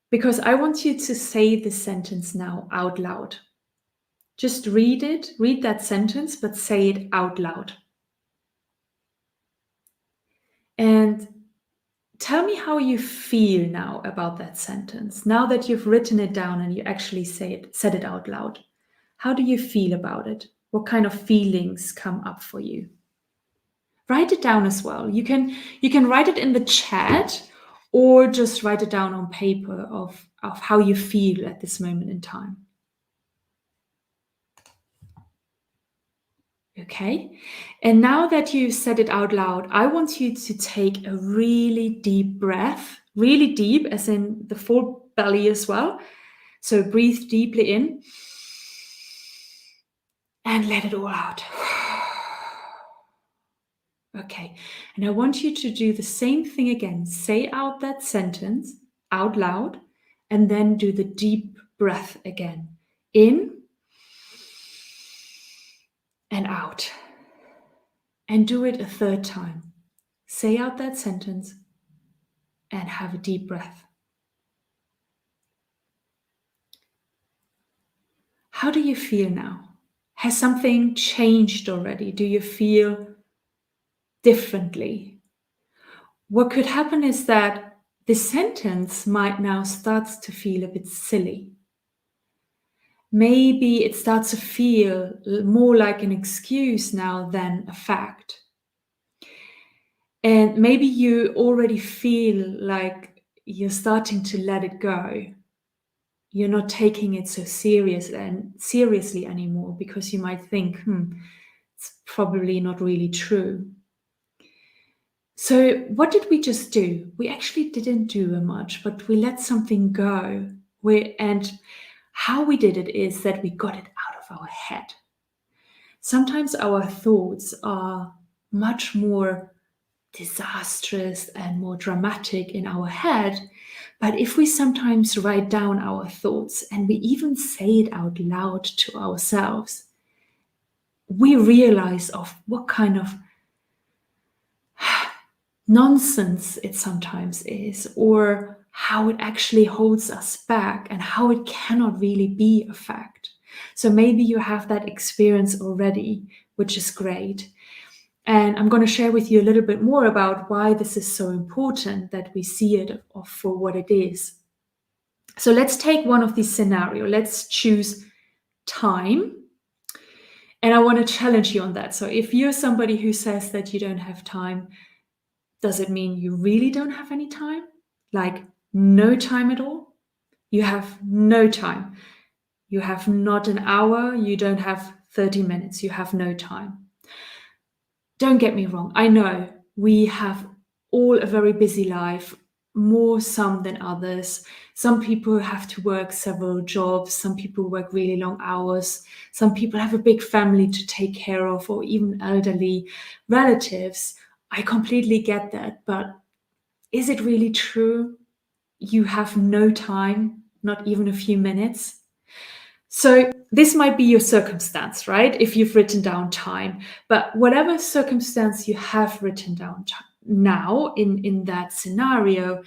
because I want you to say this sentence now out loud. Just read that sentence, but say it out loud. And tell me how you feel now about that sentence. Now that you've written it down and you actually said it out loud. How do you feel about it? What kind of feelings come up for you? Write it down as well. You can write it in the chat, or just write it down on paper of how you feel at this moment in time. Okay, and now that you said it out loud, I want you to take a really deep breath, really deep, as in the full belly as well. So breathe deeply in and let it all out. Okay. And I want you to do the same thing again. Say out that sentence out loud and then do the deep breath again. In and out. And do it a third time. Say out that sentence and have a deep breath. How do you feel now? Has something changed already? Do you feel differently? What could happen is that the sentence might now start to feel a bit silly. Maybe it starts to feel more like an excuse now than a fact. And maybe you already feel like you're starting to let it go. You're not taking it so seriously anymore because you might think, it's probably not really true. So what did we just do? We actually didn't do much, but we let something go. And how we did it is that we got it out of our head. Sometimes our thoughts are much more disastrous and more dramatic in our head. But if we sometimes write down our thoughts and we even say it out loud to ourselves, we realize of what kind of nonsense it sometimes is, or how it actually holds us back and how it cannot really be a fact. So maybe you have that experience already, which is great. And I'm going to share with you a little bit more about why this is so important that we see it for what it is. So let's take one of these scenarios. Let's choose time. And I want to challenge you on that. So if you're somebody who says that you don't have time, does it mean you really don't have any time? Like no time at all? You have no time. You have not an hour. You don't have 30 minutes. You have no time. Don't get me wrong. I know we have all a very busy life, more some than others. Some people have to work several jobs. Some people work really long hours. Some people have a big family to take care of, or even elderly relatives. I completely get that. But is it really true? You have no time, not even a few minutes? So this might be your circumstance, right? If you've written down time, but whatever circumstance you have written down now in that scenario,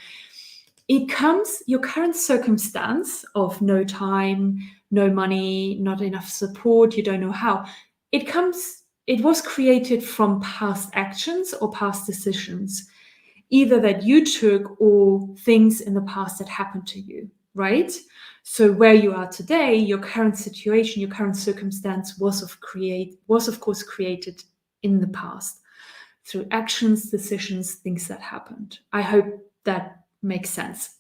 it comes, your current circumstance of no time, no money, not enough support, you don't know how, it was created from past actions or past decisions, either that you took or things in the past that happened to you, right? So where you are today, your current situation, your current circumstance was of course created in the past through actions, decisions, things that happened. I hope that makes sense.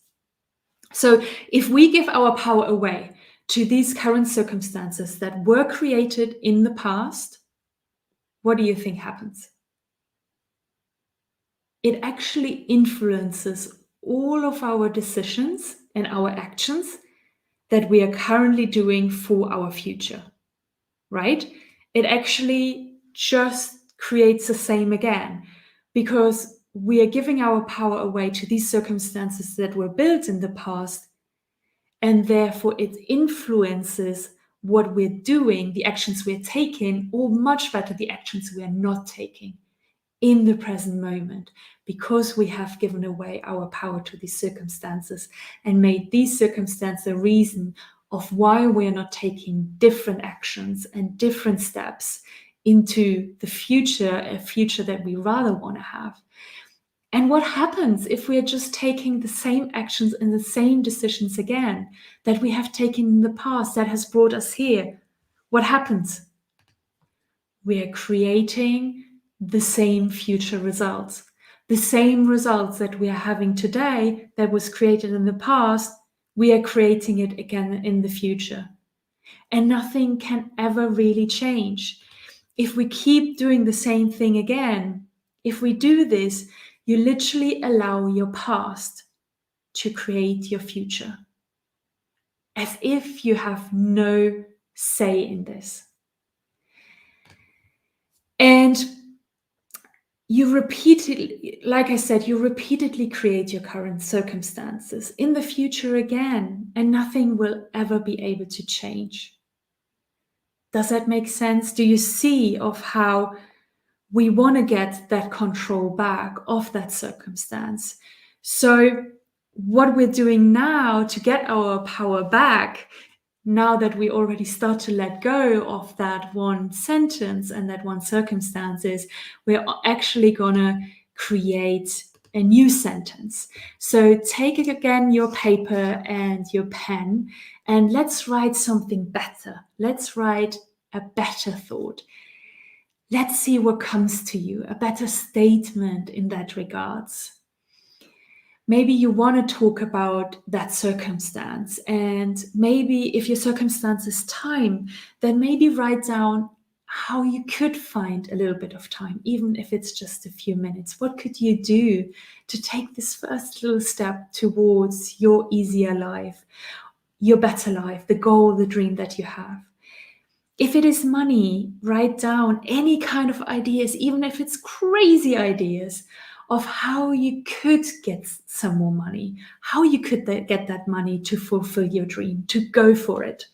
So if we give our power away to these current circumstances that were created in the past, what do you think happens? It actually influences all of our decisions and our actions that we are currently doing for our future, right? It actually just creates the same again because we are giving our power away to these circumstances that were built in the past, and therefore it influences what we're doing, the actions we're taking, or much better, the actions we are not taking in the present moment, because we have given away our power to these circumstances and made these circumstances a reason of why we are not taking different actions and different steps into the future, a future that we rather want to have. And what happens if we are just taking the same actions and the same decisions again that we have taken in the past that has brought us here? What happens? We are creating the same future results. The same results that we are having today that was created in the past, we are creating it again in the future. And nothing can ever really change. If we keep doing the same thing again, if we do this, you literally allow your past to create your future, as if you have no say in this. And you repeatedly, like I said, you repeatedly create your current circumstances in the future again, and nothing will ever be able to change. Does that make sense? Do you see of how we want to get that control back of that circumstance? So what we're doing now to get our power back, now that we already start to let go of that one sentence and that one circumstance, is we're actually gonna create a new sentence. So take again your paper and your pen, and let's write something better. Let's write a better thought. Let's see what comes to you, a better statement in that regards. Maybe you want to talk about that circumstance, and maybe if your circumstance is time, then maybe write down how you could find a little bit of time, even if it's just a few minutes. What could you do to take this first little step towards your easier life, your better life, the goal, the dream that you have? If it is money, write down any kind of ideas, even if it's crazy ideas, of how you could get some more money, how you could get that money to fulfill your dream, to go for it,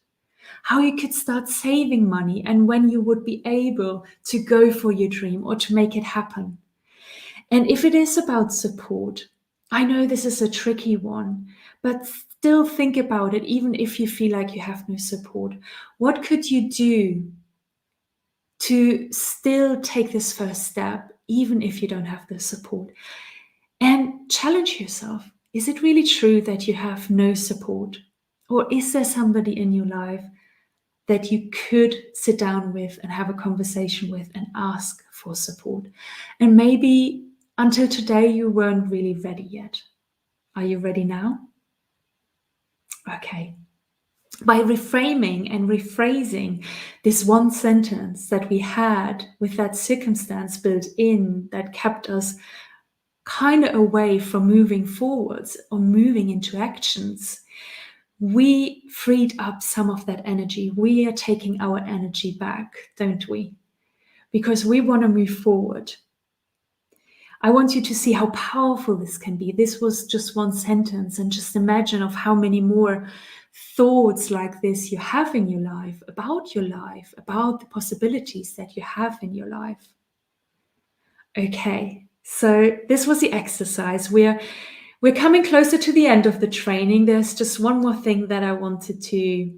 how you could start saving money, and when you would be able to go for your dream or to make it happen. And if it is about support, I know this is a tricky one, but still think about it, even if you feel like you have no support. What could you do to still take this first step, even if you don't have the support? And challenge yourself. Is it really true that you have no support? Or is there somebody in your life that you could sit down with and have a conversation with and ask for support? And maybe until today, you weren't really ready yet. Are you ready now? Okay. By reframing and rephrasing this one sentence that we had with that circumstance built in that kept us kind of away from moving forwards or moving into actions, we freed up some of that energy. We are taking our energy back, don't we? Because we want to move forward. I want you to see how powerful this can be. This was just one sentence, and just imagine of how many more thoughts like this you have in your life, about the possibilities that you have in your life. Okay, so this was the exercise. We're coming closer to the end of the training. There's just one more thing that I wanted to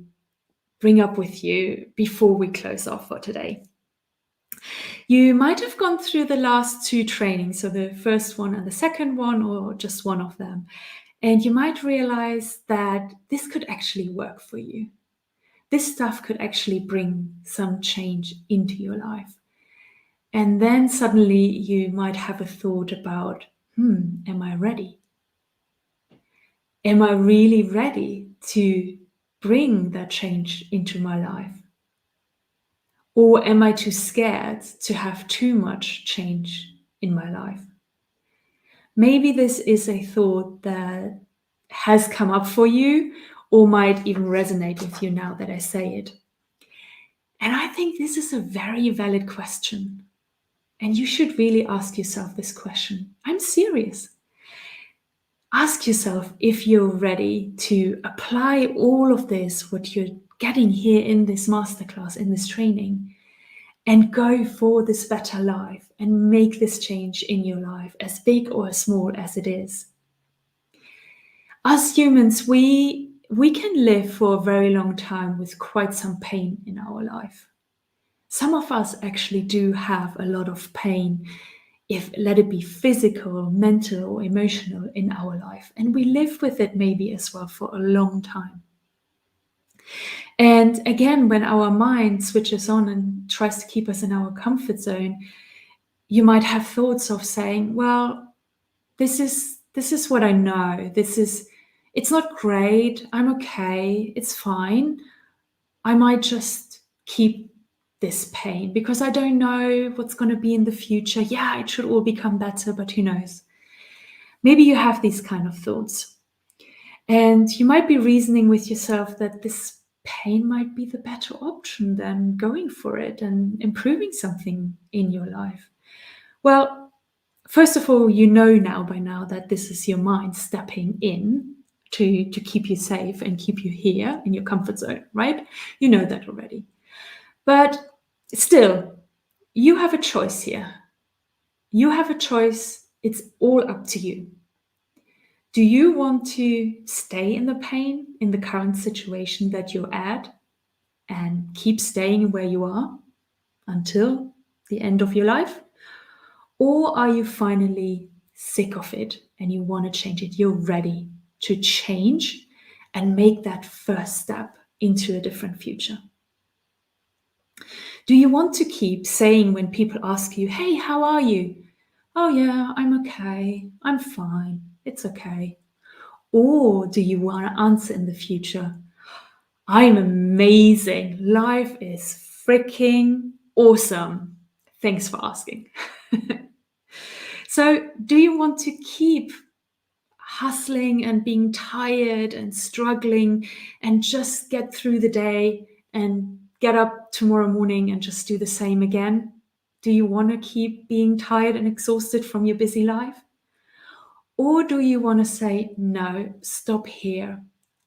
bring up with you before we close off for today. You might have gone through the last two trainings, so the first one and the second one, or just one of them, and you might realize that this could actually work for you. This stuff could actually bring some change into your life. And then suddenly you might have a thought about, am I ready? Am I really ready to bring that change into my life? Or am I too scared to have too much change in my life? Maybe this is a thought that has come up for you or might even resonate with you now that I say it. And I think this is a very valid question. And you should really ask yourself this question. I'm serious. Ask yourself if you're ready to apply all of this, what you're getting here in this masterclass, in this training, and go for this better life and make this change in your life, as big or as small as it is. As humans, we can live for a very long time with quite some pain in our life. Some of us actually do have a lot of pain, let it be physical, mental, or emotional in our life. And we live with it maybe as well for a long time. And again, when our mind switches on and tries to keep us in our comfort zone, you might have thoughts of saying, well, this is what I know. It's not great. I'm okay. It's fine. I might just keep this pain because I don't know what's going to be in the future. Yeah, it should all become better, but who knows? Maybe you have these kind of thoughts. And you might be reasoning with yourself that this pain might be the better option than going for it and improving something in your life. Well, first of all, you know now by now that this is your mind stepping in to keep you safe and keep you here in your comfort zone, right? You know that already. But still, you have a choice here. You have a choice. It's all up to you. Do you want to stay in the pain in the current situation that you're at and keep staying where you are until the end of your life? Or are you finally sick of it and you want to change it? You're ready to change and make that first step into a different future. Do you want to keep saying when people ask you, hey, how are you? Oh yeah, I'm okay. I'm fine. It's okay. Or do you want to answer in the future, I'm amazing. Life is freaking awesome. Thanks for asking. So, do you want to keep hustling and being tired and struggling and just get through the day and get up tomorrow morning and just do the same again? Do you want to keep being tired and exhausted from your busy life? Or do you want to say, no, stop here.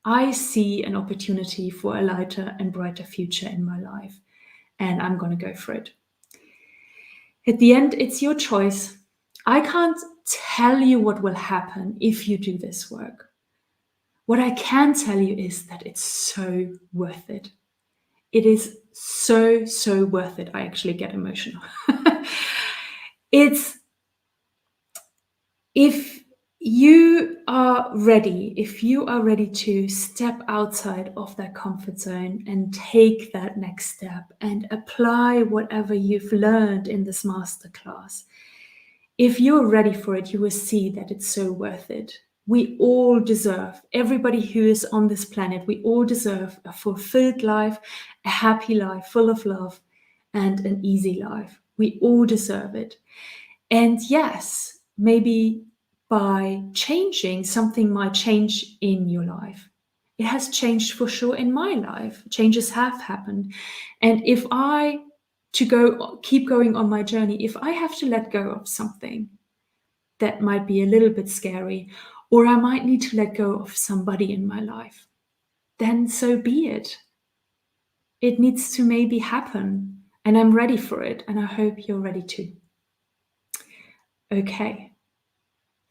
I see an opportunity for a lighter and brighter future in my life, and I'm going to go for it. At the end, it's your choice. I can't tell you what will happen if you do this work. What I can tell you is that it's so worth it. It is so, so worth it. I actually get emotional. If you are ready to step outside of that comfort zone and take that next step and apply whatever you've learned in this masterclass, if you're ready for it, you will see that it's so worth it. We all deserve, everybody who is on this planet, we all deserve a fulfilled life, a happy life, full of love, and an easy life. We all deserve it. And yes, maybe by changing, something might change in your life. It has changed for sure in my life. Changes have happened. And if I keep going on my journey, if I have to let go of something that might be a little bit scary, or I might need to let go of somebody in my life, then so be it. It needs to maybe happen, and I'm ready for it, and I hope you're ready too. Okay,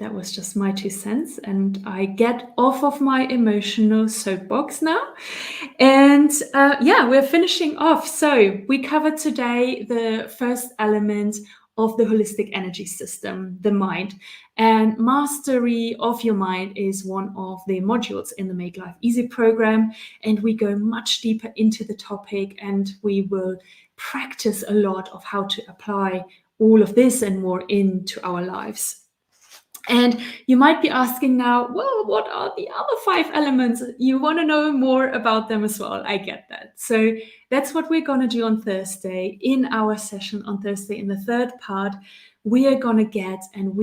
that was just my 2 cents, and I get off of my emotional soapbox now. And we're finishing off. So we covered today the first element of the holistic energy system, the mind. And mastery of your mind is one of the modules in the Make Life Easy program. And we go much deeper into the topic, and we will practice a lot of how to apply all of this and more into our lives. And you might be asking now, well, what are the other 5 elements? You want to know more about them as well. I get that. So that's what we're going to do on Thursday in our session on Thursday. In the third part, we are going to get, and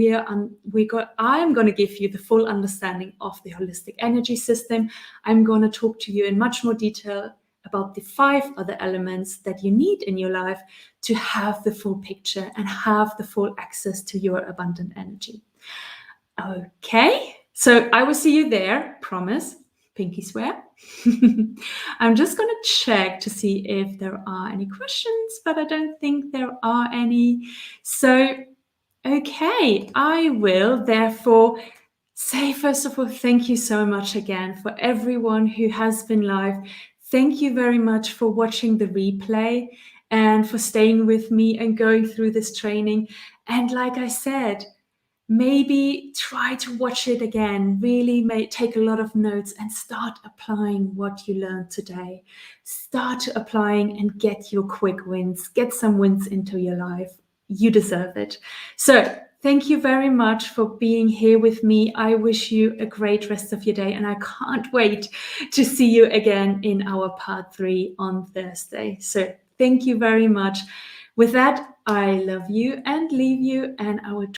I'm going to give you the full understanding of the holistic energy system. I'm going to talk to you in much more detail about the 5 other elements that you need in your life to have the full picture and have the full access to your abundant energy. Okay, so I will see you there, promise, pinky swear. I'm just going to check to see if there are any questions, but I don't think there are any. So, okay, I will therefore say, first of all, thank you so much again for everyone who has been live. Thank you very much for watching the replay and for staying with me and going through this training. And like I said, maybe try to watch it again, really take a lot of notes and start applying what you learned today. Start applying and get your quick wins, get some wins into your life. You deserve it. So thank you very much for being here with me. I wish you a great rest of your day, and I can't wait to see you again in our part 3 on Thursday. So thank you very much. With that, I love you and leave you, and I will